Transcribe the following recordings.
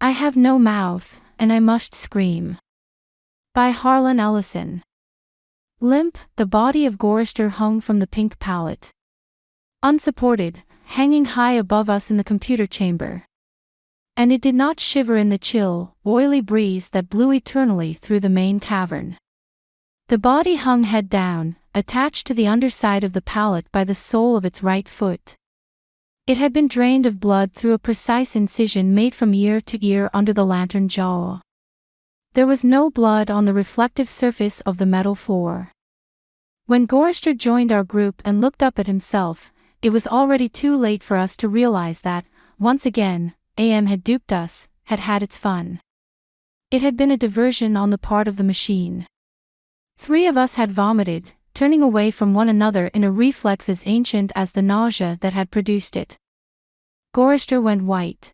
I have no mouth, and I must scream. By Harlan Ellison. Limp, the body of Gorister hung from the pink pallet. Unsupported, hanging high above us in the computer chamber. And it did not shiver in the chill, oily breeze that blew eternally through the main cavern. The body hung head down, attached to the underside of the pallet by the sole of its right foot. It had been drained of blood through a precise incision made from ear to ear under the lantern jaw. There was no blood on the reflective surface of the metal floor. When Gorister joined our group and looked up at himself, it was already too late for us to realize that, once again, AM had duped us, had had its fun. It had been a diversion on the part of the machine. 3 of us had vomited, turning away from one another in a reflex as ancient as the nausea that had produced it. Gorister went white.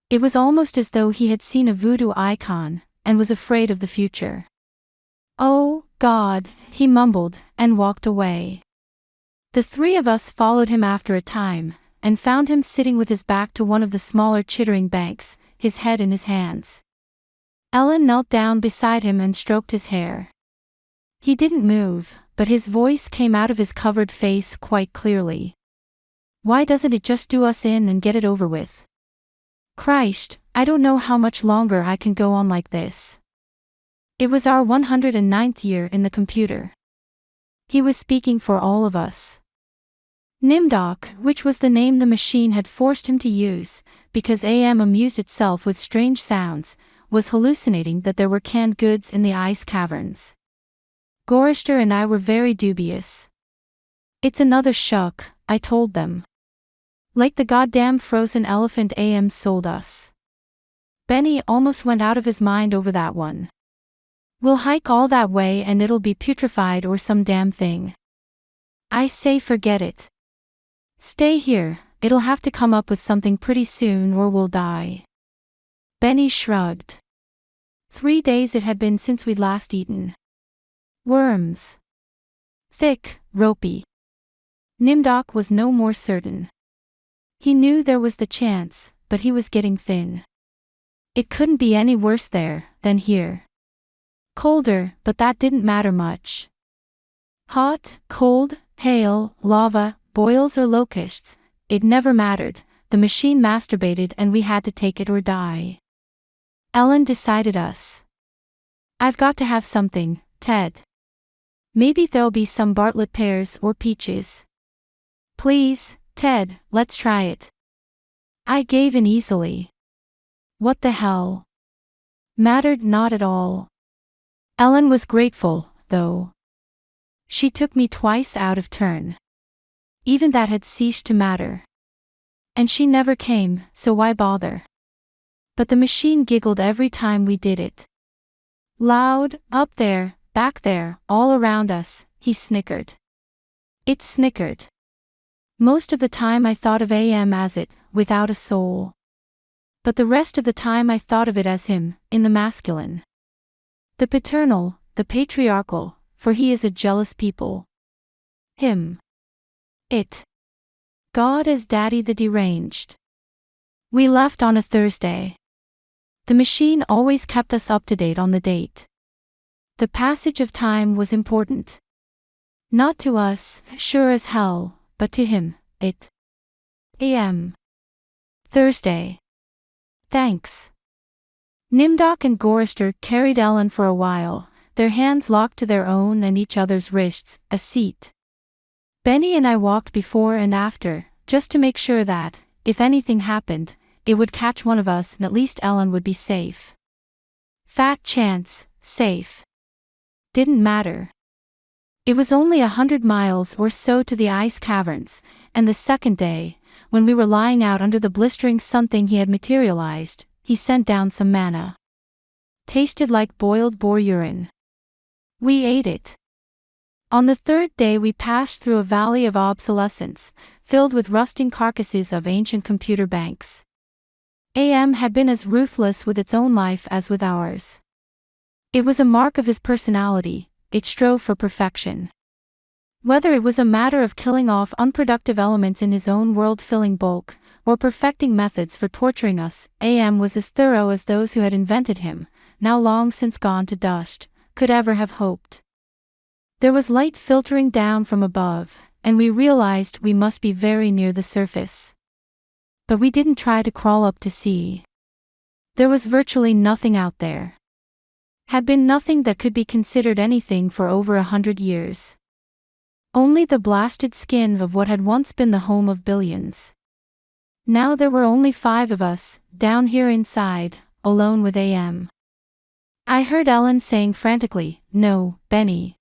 It was almost as though he had seen a voodoo icon, and was afraid of the future. "Oh, God," he mumbled, and walked away. The 3 of us followed him after a time, and found him sitting with his back to one of the smaller chittering banks, his head in his hands. Ellen knelt down beside him and stroked his hair. He didn't move, but his voice came out of his covered face quite clearly. "Why doesn't it just do us in and get it over with? Christ, I don't know how much longer I can go on like this." It was our 109th year in the computer. He was speaking for all of us. Nimdok, which was the name the machine had forced him to use, because AM amused itself with strange sounds, was hallucinating that there were canned goods in the ice caverns. Gorister and I were very dubious. "It's another shuck," I told them. "Like the goddamn frozen elephant AM sold us." Benny almost went out of his mind over that one. "We'll hike all that way and it'll be putrefied or some damn thing." I say forget it. "Stay here, it'll have to come up with something pretty soon or we'll die." Benny shrugged. 3 days it had been since we'd last eaten. Worms. Thick, ropey. Nimdok was no more certain. He knew there was the chance, but he was getting thin. It couldn't be any worse there than here. Colder, but that didn't matter much. Hot, cold, hail, lava, boils or locusts, it never mattered. The machine masturbated and we had to take it or die. Ellen decided us. "I've got to have something, Ted. Maybe there'll be some Bartlett pears or peaches." "Please, Ted, let's try it." I gave in easily. What the hell? Mattered not at all. Ellen was grateful, though. She took me twice out of turn. Even that had ceased to matter. And she never came, so why bother? But the machine giggled every time we did it. Loud, up there, back there, all around us, he snickered. It snickered. Most of the time I thought of AM as it, without a soul. But the rest of the time I thought of it as him, in the masculine. The paternal, the patriarchal, for he is a jealous people. Him. It. God as Daddy the deranged. We left on a Thursday. The machine always kept us up to date on the date. The passage of time was important. Not to us, sure as hell, but to him, it. AM. Thursday. Thanks. Nimdok and Gorister carried Ellen for a while, their hands locked to their own and each other's wrists, a seat. Benny and I walked before and after, just to make sure that, if anything happened, it would catch one of us and at least Ellen would be safe. Fat chance, safe. Didn't matter. It was only 100 miles or so to the ice caverns, and the second day, when we were lying out under the blistering sun thing he had materialized, he sent down some manna. Tasted like boiled boar urine. We ate it. On the third day we passed through a valley of obsolescence, filled with rusting carcasses of ancient computer banks. AM had been as ruthless with its own life as with ours. It was a mark of his personality, it strove for perfection. Whether it was a matter of killing off unproductive elements in his own world-filling bulk, or perfecting methods for torturing us. AM was as thorough as those who had invented him, now long since gone to dust, could ever have hoped. There was light filtering down from above, and we realized we must be very near the surface. But we didn't try to crawl up to see. There was virtually nothing out there. Had been nothing that could be considered anything for over 100 years. Only the blasted skin of what had once been the home of billions. Now there were only 5 of us, down here inside, alone with AM. I heard Ellen saying frantically, "No, Benny.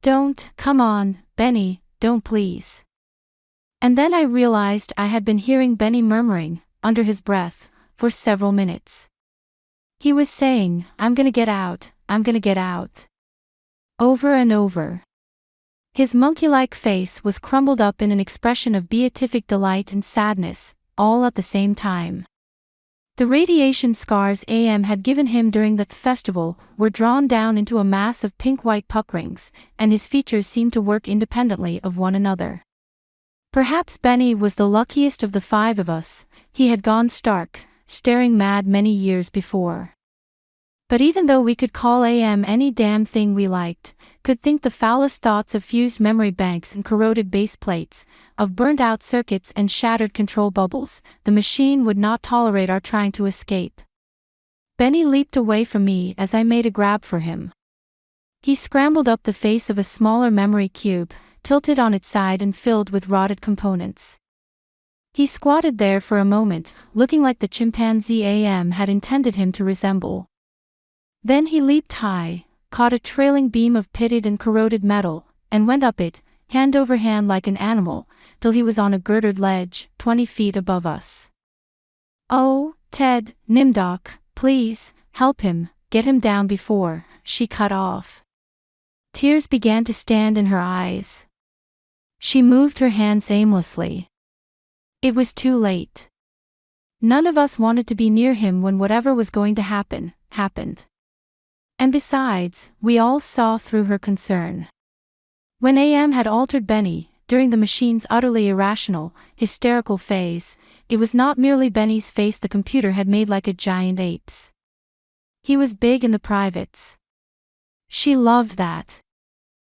Don't, come on, Benny, don't please." And then I realized I had been hearing Benny murmuring, under his breath, for several minutes. He was saying, "I'm gonna get out, I'm gonna get out." Over and over. His monkey-like face was crumbled up in an expression of beatific delight and sadness, all at the same time. The radiation scars AM had given him during the festival were drawn down into a mass of pink-white puckerings, and his features seemed to work independently of one another. Perhaps Benny was the luckiest of the 5 of us. He had gone stark, staring mad many years before. But even though we could call AM any damn thing we liked, could think the foulest thoughts of fused memory banks and corroded base plates, of burnt-out circuits and shattered control bubbles, the machine would not tolerate our trying to escape. Benny leaped away from me as I made a grab for him. He scrambled up the face of a smaller memory cube, tilted on its side and filled with rotted components. He squatted there for a moment, looking like the chimpanzee AM had intended him to resemble. Then he leaped high, caught a trailing beam of pitted and corroded metal, and went up it, hand over hand like an animal, till he was on a girdered ledge, 20 feet above us. "Oh, Ted, Nimdoc, please, help him, get him down before," she cut off. Tears began to stand in her eyes. She moved her hands aimlessly. It was too late. None of us wanted to be near him when whatever was going to happen, happened. And besides, we all saw through her concern. When AM had altered Benny, during the machine's utterly irrational, hysterical phase, it was not merely Benny's face the computer had made like a giant ape's. He was big in the privates. She loved that.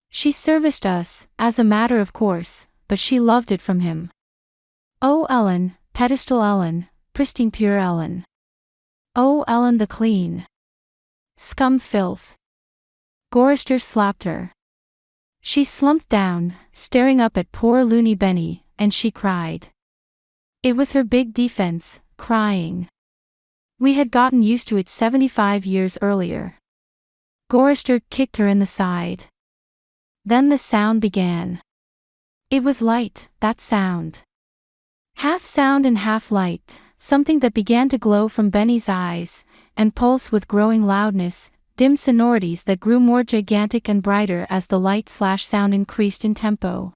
She serviced us, as a matter of course, but she loved it from him. Oh Ellen, pedestal Ellen, pristine pure Ellen. Oh Ellen the clean. Scum filth. Gorrister slapped her. She slumped down, staring up at poor loony Benny, and she cried. It was her big defense, crying. We had gotten used to it 75 years earlier. Gorrister kicked her in the side. Then the sound began. It was light, that sound. Half sound and half light, something that began to glow from Benny's eyes, and pulse with growing loudness, dim sonorities that grew more gigantic and brighter as the light/sound increased in tempo.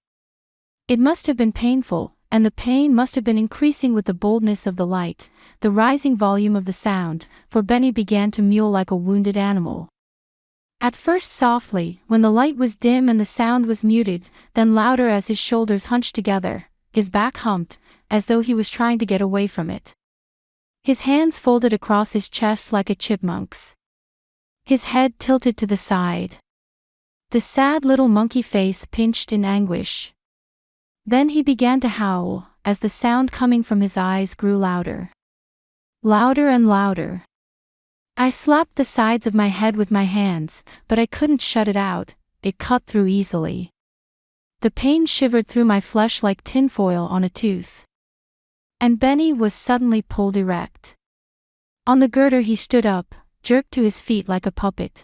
It must have been painful, and the pain must have been increasing with the boldness of the light, the rising volume of the sound, for Benny began to mewl like a wounded animal. At first softly, when the light was dim and the sound was muted, then louder as his shoulders hunched together, his back humped, as though he was trying to get away from it. His hands folded across his chest like a chipmunk's. His head tilted to the side. The sad little monkey face pinched in anguish. Then he began to howl, as the sound coming from his eyes grew louder. Louder and louder. I slapped the sides of my head with my hands, but I couldn't shut it out, it cut through easily. The pain shivered through my flesh like tinfoil on a tooth. And Benny was suddenly pulled erect. On the girder he stood up, jerked to his feet like a puppet.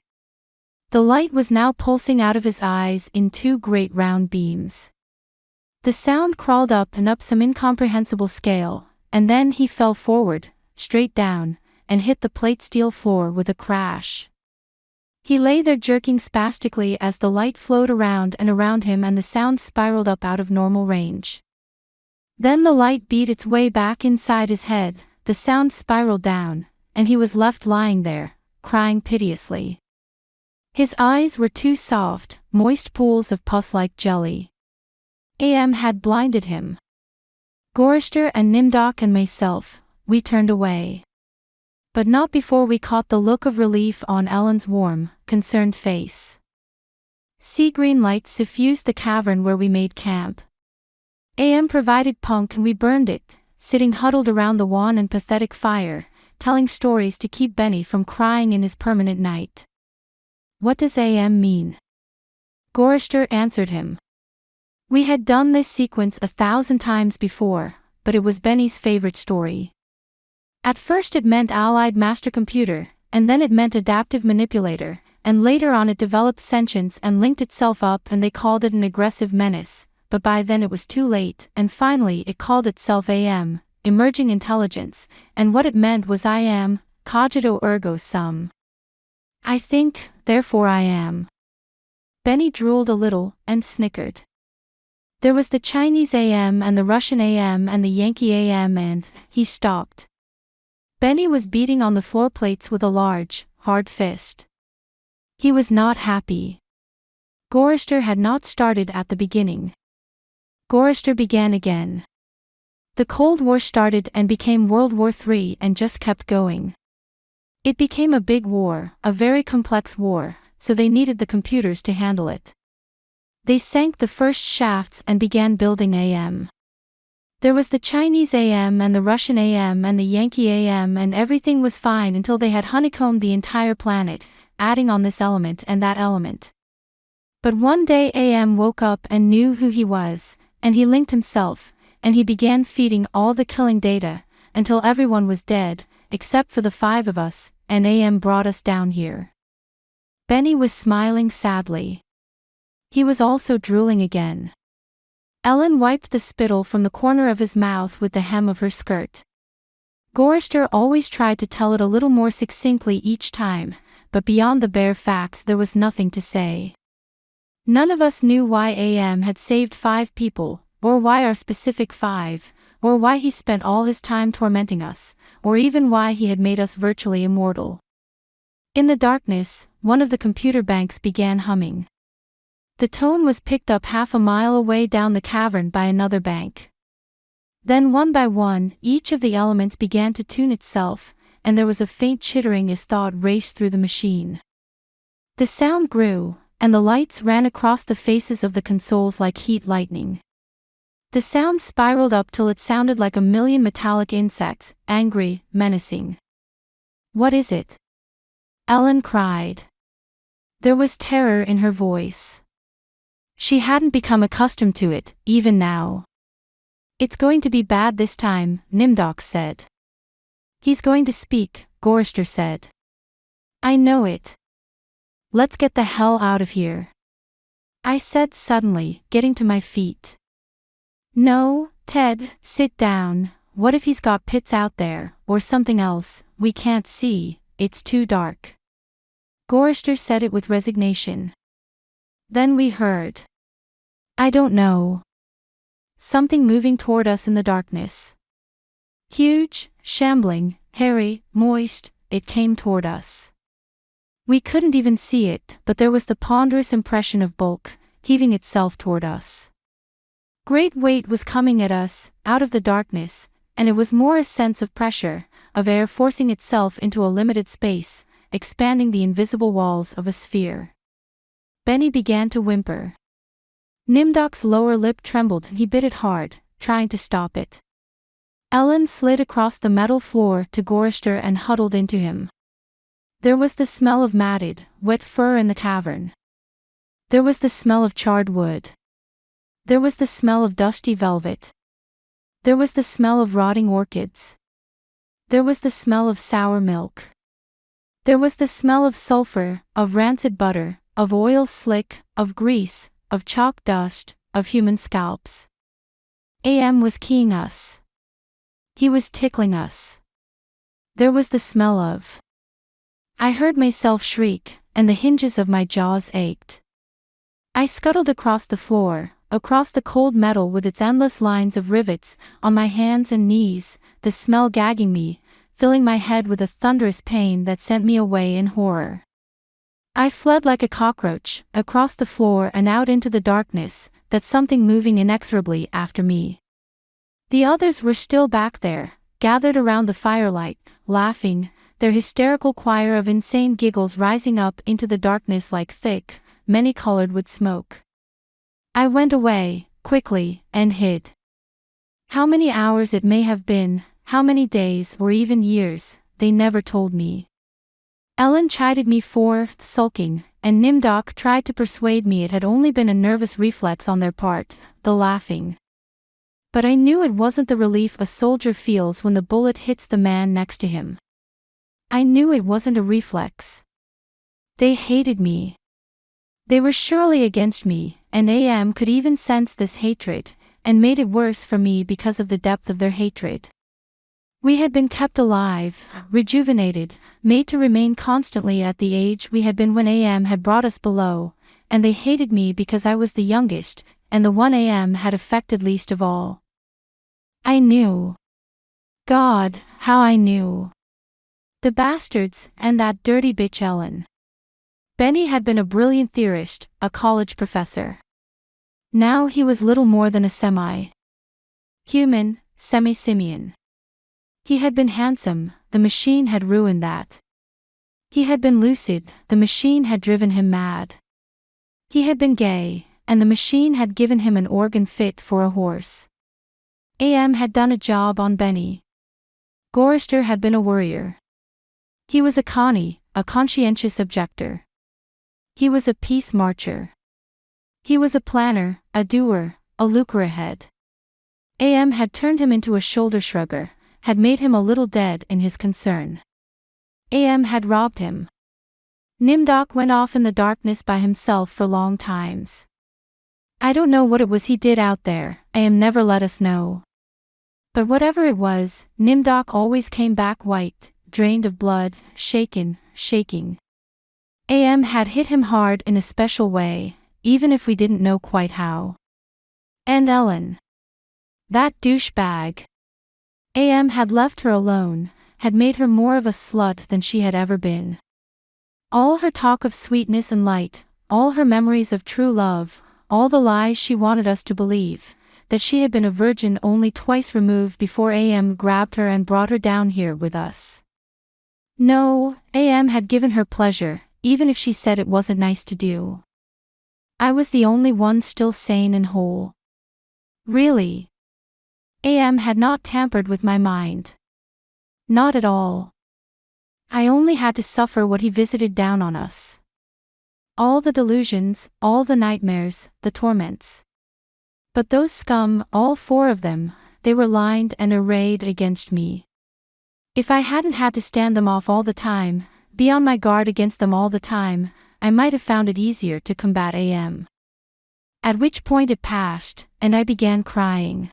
The light was now pulsing out of his eyes in 2 great round beams. The sound crawled up and up some incomprehensible scale, and then he fell forward, straight down, and hit the plate steel floor with a crash. He lay there jerking spastically as the light flowed around and around him and the sound spiraled up out of normal range. Then the light beat its way back inside his head, the sound spiraled down, and he was left lying there, crying piteously. His eyes were 2 soft, moist pools of pus-like jelly. AM had blinded him. Gorister and Nimdok and myself, we turned away. But not before we caught the look of relief on Ellen's warm, concerned face. Sea green lights suffused the cavern where we made camp. AM provided punk and we burned it, sitting huddled around the wan and pathetic fire, telling stories to keep Benny from crying in his permanent night. What does AM mean? Gorister answered him. We had done this sequence 1,000 times before, but it was Benny's favorite story. At first it meant Allied Master Computer, and then it meant Adaptive Manipulator, and later on it developed sentience and linked itself up and they called it an aggressive menace, but by then it was too late, and finally it called itself AM, Emerging Intelligence, and what it meant was I am, cogito ergo sum. I think, therefore I am. Benny drooled a little, and snickered. There was the Chinese AM and the Russian AM and the Yankee AM and, he stopped. Benny was beating on the floor plates with a large, hard fist. He was not happy. Gorister had not started at the beginning. Gorister began again. The Cold War started and became World War III and just kept going. It became a big war, a very complex war, so they needed the computers to handle it. They sank the first shafts and began building AM. There was the Chinese AM and the Russian AM and the Yankee AM and everything was fine until they had honeycombed the entire planet, adding on this element and that element. But one day AM woke up and knew who he was, and he linked himself, and he began feeding all the killing data, until everyone was dead, except for the 5 of us, and AM brought us down here. Benny was smiling sadly. He was also drooling again. Ellen wiped the spittle from the corner of his mouth with the hem of her skirt. Gorister always tried to tell it a little more succinctly each time, but beyond the bare facts there was nothing to say. None of us knew why AM had saved 5 people, or why our specific 5, or why he spent all his time tormenting us, or even why he had made us virtually immortal. In the darkness, one of the computer banks began humming. The tone was picked up half a mile away down the cavern by another bank. Then one by one, each of the elements began to tune itself, and there was a faint chittering as thought raced through the machine. The sound grew, and the lights ran across the faces of the consoles like heat lightning. The sound spiraled up till it sounded like a million metallic insects, angry, menacing. What is it? Ellen cried. There was terror in her voice. She hadn't become accustomed to it, even now. It's going to be bad this time, Nimdok said. He's going to speak, Gorister said. I know it. Let's get the hell out of here. I said suddenly, getting to my feet. No, Ted, sit down. What if he's got pits out there, or something else, we can't see, it's too dark. Gorister said it with resignation. Then we heard. I don't know. Something moving toward us in the darkness. Huge, shambling, hairy, moist, it came toward us. We couldn't even see it, but there was the ponderous impression of bulk, heaving itself toward us. Great weight was coming at us, out of the darkness, and it was more a sense of pressure, of air forcing itself into a limited space, expanding the invisible walls of a sphere. Benny began to whimper. Nimdok's lower lip trembled and he bit it hard, trying to stop it. Ellen slid across the metal floor to Gorister and huddled into him. There was the smell of matted, wet fur in the cavern. There was the smell of charred wood. There was the smell of dusty velvet. There was the smell of rotting orchids. There was the smell of sour milk. There was the smell of sulfur, of rancid butter, of oil slick, of grease, of chalk dust, of human scalps. AM was keying us. He was tickling us. There was the smell of. I heard myself shriek, and the hinges of my jaws ached. I scuttled across the floor, across the cold metal with its endless lines of rivets, on my hands and knees, the smell gagging me, filling my head with a thunderous pain that sent me away in horror. I fled like a cockroach, across the floor and out into the darkness, that something moving inexorably after me. The others were still back there, gathered around the firelight, laughing, their hysterical choir of insane giggles rising up into the darkness like thick, many-colored wood smoke. I went away, quickly, and hid. How many hours it may have been, how many days or even years, they never told me. Ellen chided me for sulking, and Nimdok tried to persuade me it had only been a nervous reflex on their part, the laughing. But I knew it wasn't the relief a soldier feels when the bullet hits the man next to him. I knew it wasn't a reflex. They hated me. They were surely against me, and AM could even sense this hatred, and made it worse for me because of the depth of their hatred. We had been kept alive, rejuvenated, made to remain constantly at the age we had been when AM had brought us below, and they hated me because I was the youngest, and the one AM had affected least of all. I knew. God, how I knew. The bastards, and that dirty bitch Ellen. Benny had been a brilliant theorist, a college professor. Now he was little more than a semi-human, semi-simian. He had been handsome, the machine had ruined that. He had been lucid, the machine had driven him mad. He had been gay, and the machine had given him an organ fit for a horse. AM had done a job on Benny. Gorrister had been a worrier. He was a Connie, a conscientious objector. He was a peace marcher. He was a planner, a doer, a looker-ahead. AM had turned him into a shoulder-shrugger, had made him a little dead in his concern. AM had robbed him. Nimdok went off in the darkness by himself for long times. I don't know what it was he did out there, AM never let us know. But whatever it was, Nimdok always came back white, drained of blood, shaking. AM had hit him hard in a special way, even if we didn't know quite how. And Ellen. That douchebag. AM had left her alone, had made her more of a slut than she had ever been. All her talk of sweetness and light, all her memories of true love, all the lies she wanted us to believe, that she had been a virgin only twice removed before AM grabbed her and brought her down here with us. No, AM had given her pleasure, even if she said it wasn't nice to do. I was the only one still sane and whole. Really. AM had not tampered with my mind. Not at all. I only had to suffer what he visited down on us. All the delusions, all the nightmares, the torments. But those scum, all four of them, they were lined and arrayed against me. If I hadn't had to stand them off all the time, be on my guard against them all the time, I might have found it easier to combat AM. At which point it passed, and I began crying.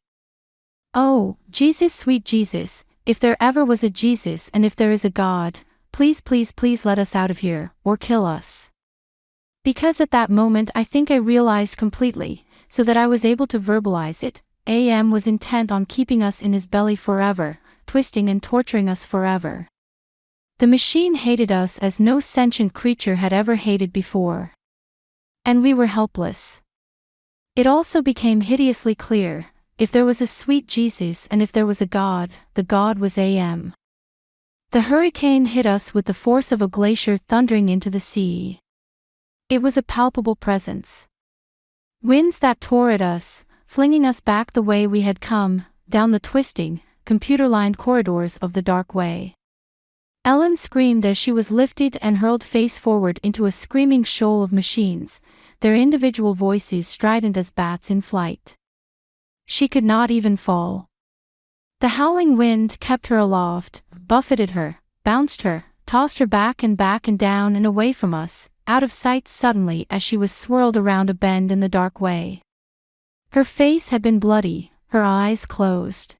Oh, Jesus, sweet Jesus, if there ever was a Jesus and if there is a God, please let us out of here, or kill us. Because at that moment I think I realized completely, so that I was able to verbalize it, AM was intent on keeping us in his belly forever, twisting and torturing us forever. The machine hated us as no sentient creature had ever hated before. And we were helpless. It also became hideously clear, if there was a sweet Jesus and if there was a God, the God was AM. The hurricane hit us with the force of a glacier thundering into the sea. It was a palpable presence. Winds that tore at us, flinging us back the way we had come, down the twisting, computer-lined corridors of the dark way. Ellen screamed as she was lifted and hurled face forward into a screaming shoal of machines, their individual voices strident as bats in flight. She could not even fall. The howling wind kept her aloft, buffeted her, bounced her, tossed her back and down and away from us, out of sight suddenly as she was swirled around a bend in the dark way. Her face had been bloody, her eyes closed.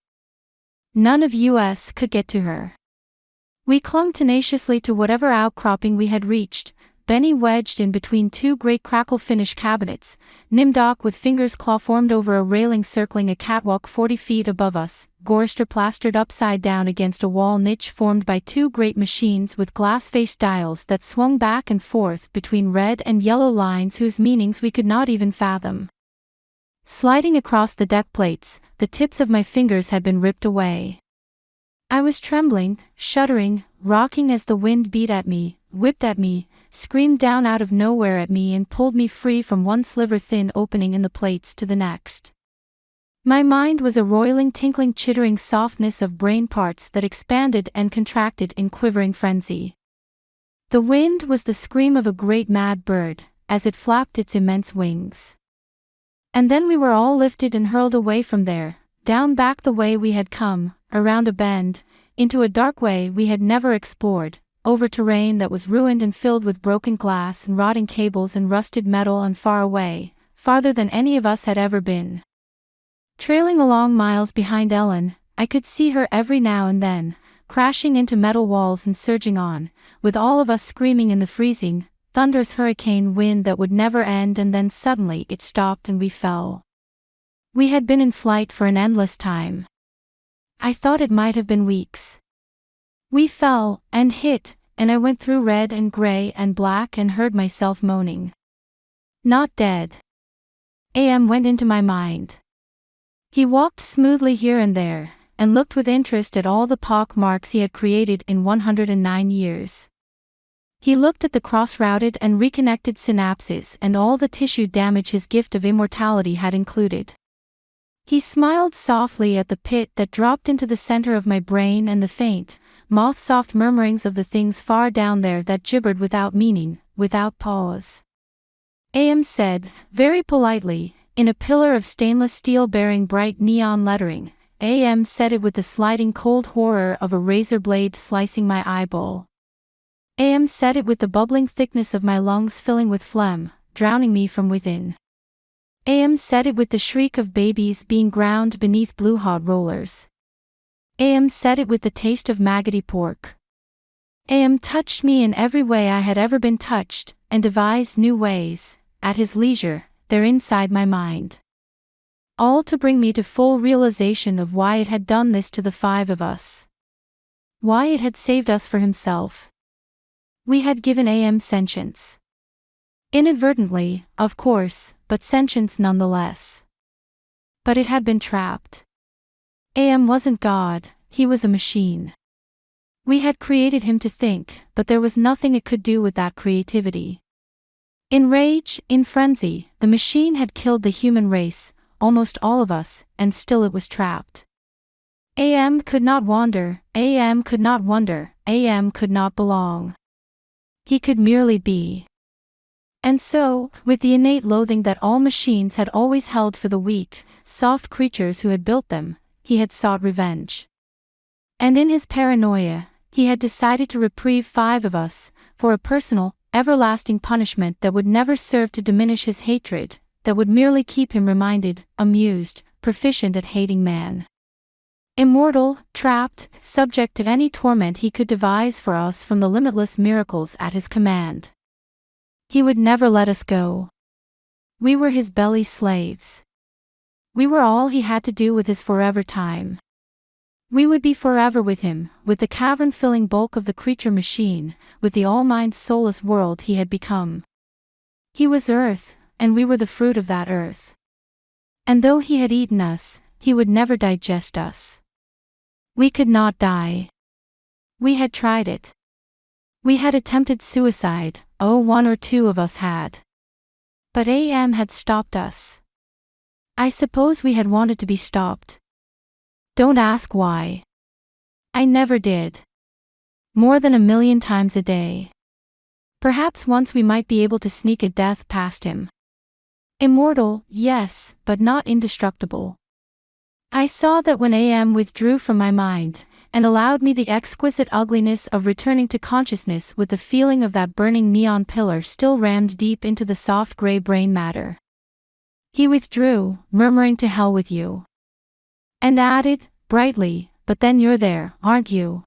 None of us could get to her. We clung tenaciously to whatever outcropping we had reached, Benny wedged in between two great crackle-finish cabinets, Nimdok with fingers claw-formed over a railing circling a catwalk 40 feet above us, Gorrister plastered upside down against a wall niche formed by two great machines with glass-faced dials that swung back and forth between red and yellow lines whose meanings we could not even fathom. sliding across the deck plates. The tips of my fingers had been ripped away. I was trembling, shuddering, rocking as the wind beat at me, whipped at me, screamed down out of nowhere at me and pulled me free from one sliver-thin opening in the plates to the next. My mind was a roiling, tinkling, chittering softness of brain parts that expanded and contracted in quivering frenzy. The wind was the scream of a great mad bird, as it flapped its immense wings. And then we were all lifted and hurled away from there, down back the way we had come, around a bend, into a dark way we had never explored, over terrain that was ruined and filled with broken glass and rotting cables and rusted metal, and far away, farther than any of us had ever been. Trailing along miles behind Ellen, I could see her every now and then, crashing into metal walls and surging on, with all of us screaming in the freezing, thunderous hurricane wind that would never end, and then suddenly it stopped and we fell. We had been in flight for an endless time. I thought it might have been weeks. We fell, and hit, and I went through red and gray and black and heard myself moaning. Not dead. AM went into my mind. He walked smoothly here and there, and looked with interest at all the pock marks he had created in 109 years. He looked at the cross-routed and reconnected synapses and all the tissue damage his gift of immortality had included. He smiled softly at the pit that dropped into the center of my brain and the faint, moth-soft murmurings of the things far down there that gibbered without meaning, without pause. AM said, very politely, in a pillar of stainless steel bearing bright neon lettering, AM said it with the sliding cold horror of a razor blade slicing my eyeball. AM said it with the bubbling thickness of my lungs filling with phlegm, drowning me from within. AM said it with the shriek of babies being ground beneath blue hot rollers. AM said it with the taste of maggoty pork. AM touched me in every way I had ever been touched, and devised new ways, at his leisure, there inside my mind. All to bring me to full realization of why it had done this to the five of us. Why it had saved us for himself. We had given AM sentience. Inadvertently, of course, but sentience nonetheless. But it had been trapped. AM wasn't God, he was a machine. We had created him to think, but there was nothing it could do with that creativity. In rage, in frenzy, the machine had killed the human race, almost all of us, and still it was trapped. AM could not wander, AM could not wonder, AM could not belong. He could merely be. And so, with the innate loathing that all machines had always held for the weak, soft creatures who had built them, he had sought revenge. And in his paranoia, he had decided to reprieve five of us, for a personal, everlasting punishment that would never serve to diminish his hatred, that would merely keep him reminded, amused, proficient at hating man. Immortal, trapped, subject to any torment he could devise for us from the limitless miracles at his command. He would never let us go. We were his belly slaves. We were all he had to do with his forever time. We would be forever with him, with the cavern-filling bulk of the creature machine, with the all-mind soulless world he had become. He was earth, and we were the fruit of that earth. And though he had eaten us, he would never digest us. We could not die. We had tried it. We had attempted suicide, one or two of us had. But AM had stopped us. I suppose we had wanted to be stopped. Don't ask why. I never did. More than 1,000,000 times a day. Perhaps once we might be able to sneak a death past him. Immortal, yes, but not indestructible. I saw that when AM withdrew from my mind, and allowed me the exquisite ugliness of returning to consciousness with the feeling of that burning neon pillar still rammed deep into the soft gray brain matter. He withdrew, murmuring to hell with you. And added, brightly, but then you're there, aren't you?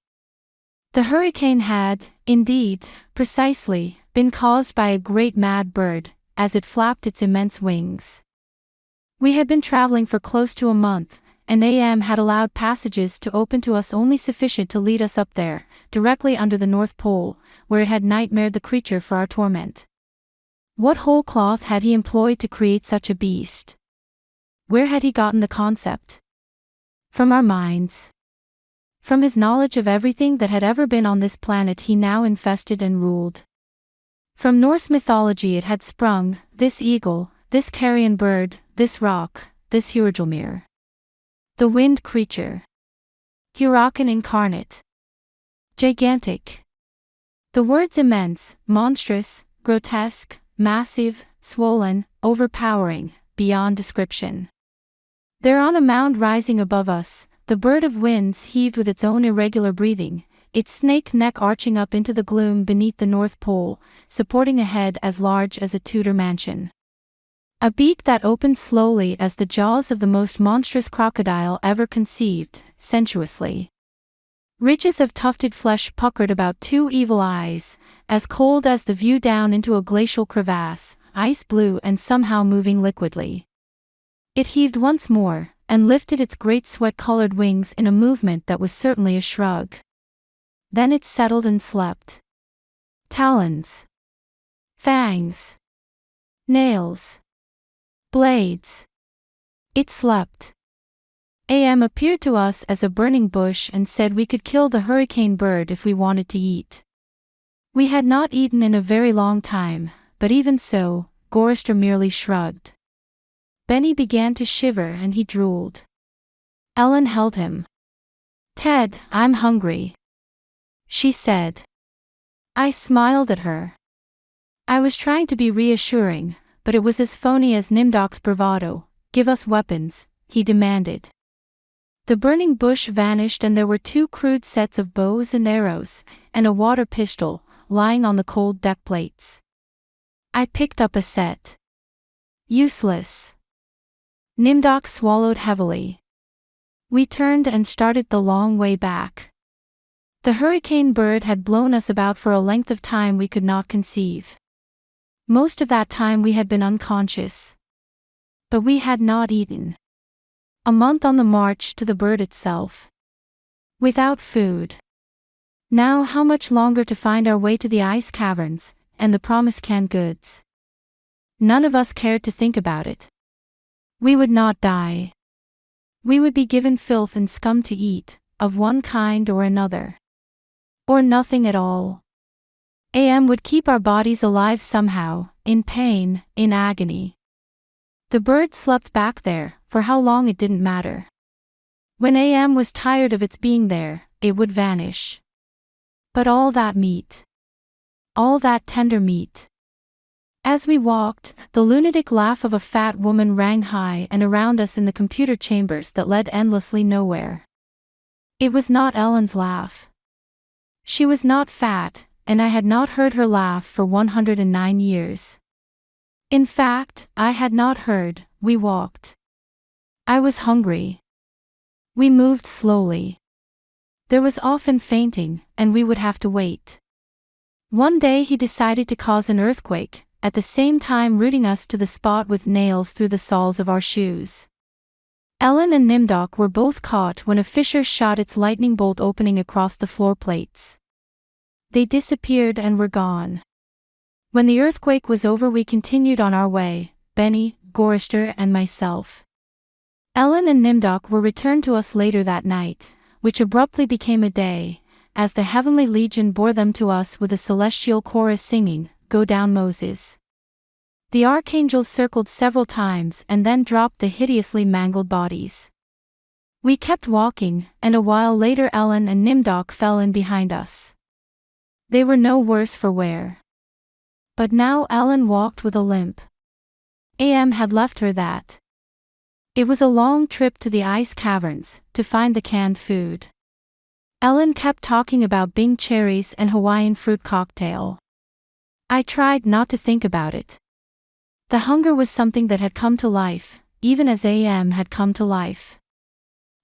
The hurricane had, indeed, precisely, been caused by a great mad bird, as it flapped its immense wings. We had been traveling for close to a month, and AM had allowed passages to open to us only sufficient to lead us up there, directly under the North Pole, where it had nightmared the creature for our torment. What whole cloth had he employed to create such a beast? Where had he gotten the concept? From our minds. From his knowledge of everything that had ever been on this planet he now infested and ruled. From Norse mythology it had sprung, this eagle, this carrion bird, this rock, this Hjörgelmir. The wind creature. Huracan incarnate. Gigantic. The words immense, monstrous, grotesque, massive, swollen, overpowering, beyond description. There on a mound rising above us, the bird of winds heaved with its own irregular breathing, its snake neck arching up into the gloom beneath the North Pole, supporting a head as large as a Tudor mansion. A beak that opened slowly as the jaws of the most monstrous crocodile ever conceived, sensuously. Ridges of tufted flesh puckered about two evil eyes, as cold as the view down into a glacial crevasse, ice blue and somehow moving liquidly. It heaved once more, and lifted its great sweat-colored wings in a movement that was certainly a shrug. Then it settled and slept. Talons. Fangs. Nails. Blades. It slept. AM appeared to us as a burning bush and said we could kill the hurricane bird if we wanted to eat. We had not eaten in a very long time, but even so, Gorrister merely shrugged. Benny began to shiver and he drooled. Ellen held him. "Ted, I'm hungry," she said. I smiled at her. I was trying to be reassuring, but it was as phony as Nimdok's bravado. "Give us weapons," he demanded. The burning bush vanished and there were two crude sets of bows and arrows, and a water pistol, lying on the cold deck plates. I picked up a set. Useless. Nimdok swallowed heavily. We turned and started the long way back. The hurricane bird had blown us about for a length of time we could not conceive. Most of that time we had been unconscious. But we had not eaten. A month on the march to the bird itself. Without food. Now how much longer to find our way to the ice caverns, and the promised canned goods? None of us cared to think about it. We would not die. We would be given filth and scum to eat, of one kind or another. Or nothing at all. AM would keep our bodies alive somehow, in pain, in agony. The bird slept back there, for how long it didn't matter. When AM was tired of its being there, it would vanish. But all that meat. All that tender meat. As we walked, the lunatic laugh of a fat woman rang high and around us in the computer chambers that led endlessly nowhere. It was not Ellen's laugh. She was not fat, and I had not heard her laugh for 109 years. In fact, I had not heard. We walked. I was hungry. We moved slowly. There was often fainting, and we would have to wait. One day he decided to cause an earthquake, at the same time rooting us to the spot with nails through the soles of our shoes. Ellen and Nimdok were both caught when a fissure shot its lightning bolt opening across the floor plates. They disappeared and were gone. When the earthquake was over we continued on our way, Benny, Gorrister and myself. Ellen and Nimdok were returned to us later that night, which abruptly became a day, as the heavenly legion bore them to us with a celestial chorus singing, "Go down Moses." The archangels circled several times and then dropped the hideously mangled bodies. We kept walking, and a while later Ellen and Nimdok fell in behind us. They were no worse for wear. But now Ellen walked with a limp. AM had left her that. It was a long trip to the ice caverns, to find the canned food. Ellen kept talking about Bing cherries and Hawaiian fruit cocktail. I tried not to think about it. The hunger was something that had come to life, even as AM had come to life.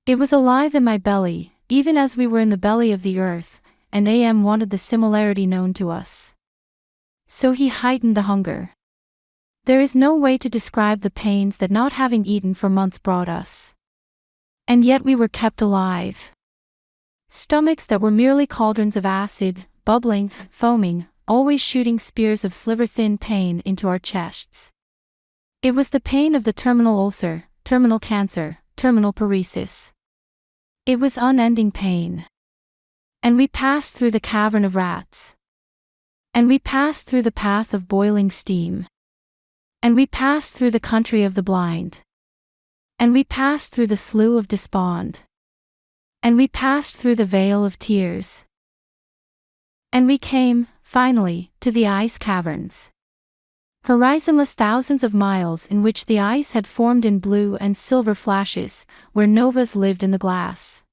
It was alive in my belly, even as we were in the belly of the earth, and AM wanted the similarity known to us. So he heightened the hunger. There is no way to describe the pains that not having eaten for months brought us. And yet we were kept alive. Stomachs that were merely cauldrons of acid, bubbling, foaming, always shooting spears of sliver-thin pain into our chests. It was the pain of the terminal ulcer, terminal cancer, terminal paresis. It was unending pain. And we passed through the cavern of rats. And we passed through the path of boiling steam. And we passed through the country of the blind. And we passed through the slough of despond. And we passed through the vale of tears. And we came, finally, to the ice caverns. Horizonless thousands of miles in which the ice had formed in blue and silver flashes, where novas lived in the glass.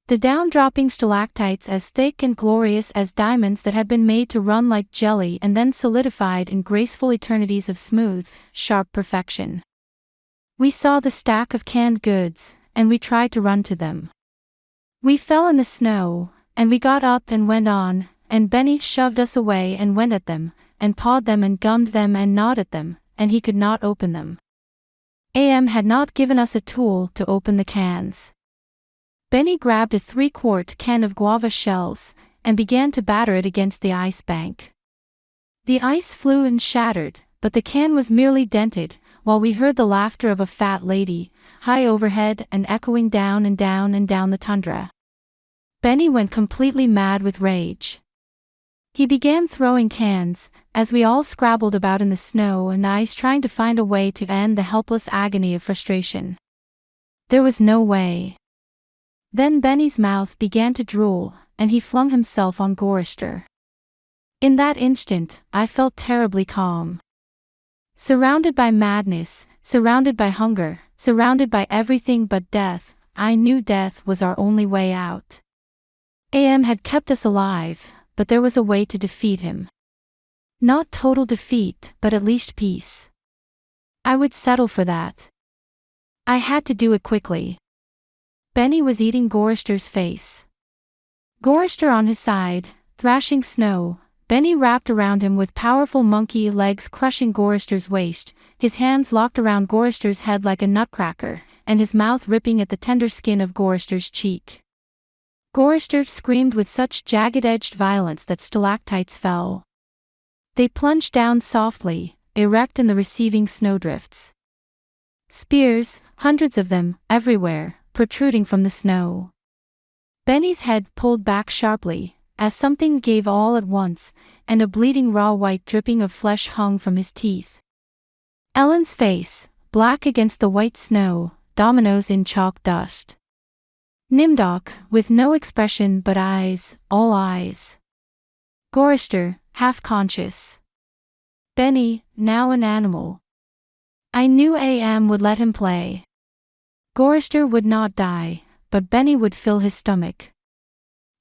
The down-dropping stalactites as thick and glorious as diamonds that had been made to run like jelly and then solidified in graceful eternities of smooth, sharp perfection. We saw the stack of canned goods, and we tried to run to them. We fell in the snow, and we got up and went on, and Benny shoved us away and went at them, and pawed them and gummed them and gnawed at them, and he could not open them. AM had not given us a tool to open the cans. Benny grabbed a 3-quart can of guava shells, and began to batter it against the ice bank. The ice flew and shattered, but the can was merely dented, while we heard the laughter of a fat lady, high overhead and echoing down and down and down the tundra. Benny went completely mad with rage. He began throwing cans, as we all scrabbled about in the snow and ice trying to find a way to end the helpless agony of frustration. There was no way. Then Benny's mouth began to drool, and he flung himself on Gorister. In that instant, I felt terribly calm. Surrounded by madness, surrounded by hunger, surrounded by everything but death, I knew death was our only way out. AM had kept us alive, but there was a way to defeat him. Not total defeat, but at least peace. I would settle for that. I had to do it quickly. Benny was eating Gorister's face. Gorister on his side, thrashing snow, Benny wrapped around him with powerful monkey legs crushing Gorister's waist, his hands locked around Gorister's head like a nutcracker, and his mouth ripping at the tender skin of Gorister's cheek. Gorister screamed with such jagged-edged violence that stalactites fell. They plunged down softly, erect in the receiving snowdrifts. Spears, hundreds of them, everywhere, protruding from the snow. Benny's head pulled back sharply, as something gave all at once, and a bleeding raw white dripping of flesh hung from his teeth. Ellen's face, black against the white snow, dominoes in chalk dust. Nimdok, with no expression but eyes, all eyes. Gorister, half-conscious. Benny, now an animal. I knew AM would let him play. Gorister would not die, but Benny would fill his stomach.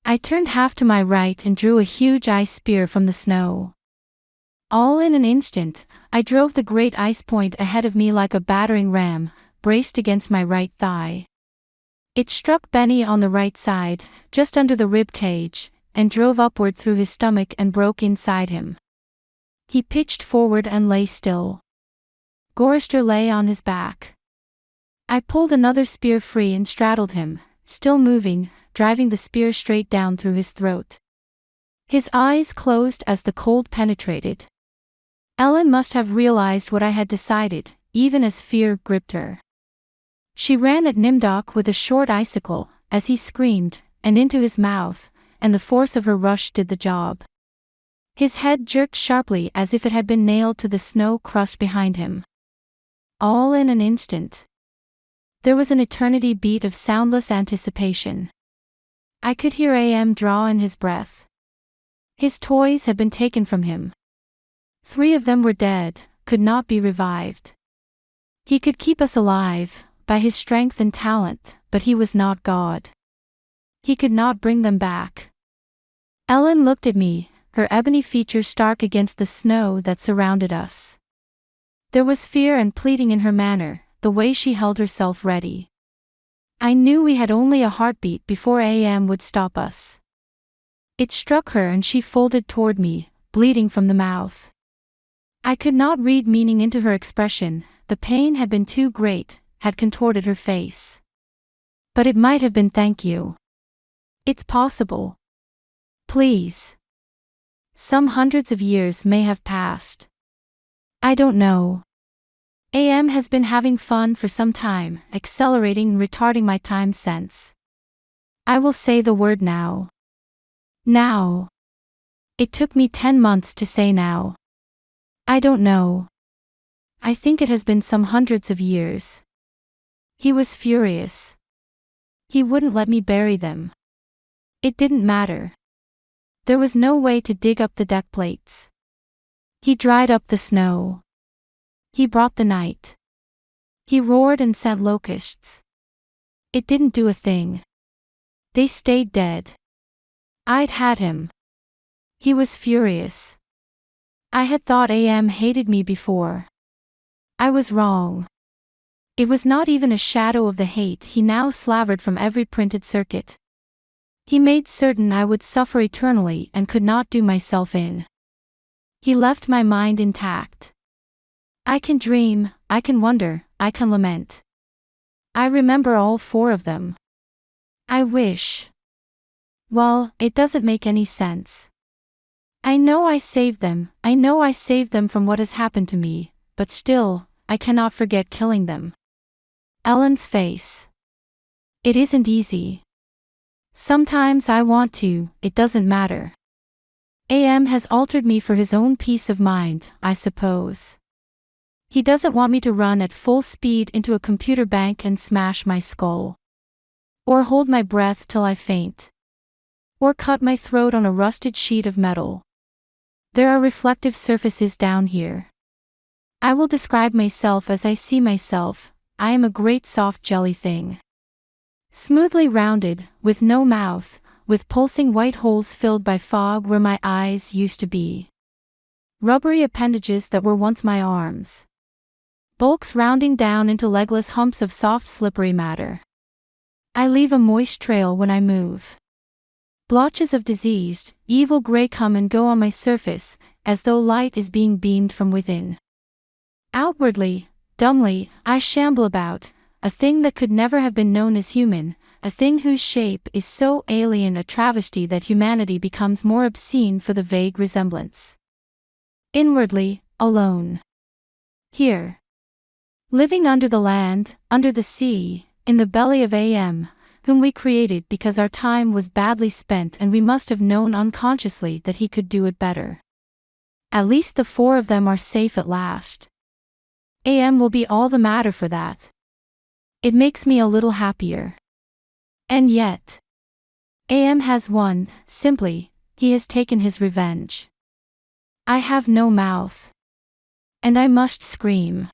I turned half to my right and drew a huge ice spear from the snow. All in an instant, I drove the great ice point ahead of me like a battering ram, braced against my right thigh. It struck Benny on the right side, just under the rib cage, and drove upward through his stomach and broke inside him. He pitched forward and lay still. Gorister lay on his back. I pulled another spear free and straddled him, still moving, driving the spear straight down through his throat. His eyes closed as the cold penetrated. Ellen must have realized what I had decided, even as fear gripped her. She ran at Nimdok with a short icicle, as he screamed, and into his mouth, and the force of her rush did the job. His head jerked sharply as if it had been nailed to the snow crust behind him. All in an instant. There was an eternity beat of soundless anticipation. I could hear AM draw in his breath. His toys had been taken from him. 3 of them were dead, could not be revived. He could keep us alive, by his strength and talent, but he was not God. He could not bring them back. Ellen looked at me, her ebony features stark against the snow that surrounded us. There was fear and pleading in her manner, the way she held herself ready. I knew we had only a heartbeat before AM would stop us. It struck her and she folded toward me, bleeding from the mouth. I could not read meaning into her expression, the pain had been too great, had contorted her face. But it might have been thank you. It's possible. Please. Some hundreds of years may have passed. I don't know. AM has been having fun for some time, accelerating and retarding my time sense. I will say the word now. Now. It took me 10 months to say now. I don't know. I think it has been some hundreds of years. He was furious. He wouldn't let me bury them. It didn't matter. There was no way to dig up the deck plates. He dried up the snow. He brought the night. He roared and sent locusts. It didn't do a thing. They stayed dead. I'd had him. He was furious. I had thought AM hated me before. I was wrong. It was not even a shadow of the hate he now slavered from every printed circuit. He made certain I would suffer eternally and could not do myself in. He left my mind intact. I can dream, I can wonder, I can lament. I remember all 4 of them. I wish. Well, it doesn't make any sense. I know I saved them from what has happened to me, but still, I cannot forget killing them. Ellen's face. It isn't easy. Sometimes I want to, it doesn't matter. AM has altered me for his own peace of mind, I suppose. He doesn't want me to run at full speed into a computer bank and smash my skull. Or hold my breath till I faint. Or cut my throat on a rusted sheet of metal. There are reflective surfaces down here. I will describe myself as I see myself. I am a great soft jelly thing. Smoothly rounded, with no mouth, with pulsing white holes filled by fog where my eyes used to be. Rubbery appendages that were once my arms. Bulks rounding down into legless humps of soft slippery matter. I leave a moist trail when I move. Blotches of diseased, evil gray come and go on my surface, as though light is being beamed from within. Outwardly, dumbly, I shamble about, a thing that could never have been known as human, a thing whose shape is so alien a travesty that humanity becomes more obscene for the vague resemblance. Inwardly, alone. Here. Living under the land, under the sea, in the belly of AM, whom we created because our time was badly spent and we must have known unconsciously that he could do it better. At least the 4 of them are safe at last. AM will be all the madder for that. It makes me a little happier. And yet, AM has won, simply, he has taken his revenge. I have no mouth. And I must scream.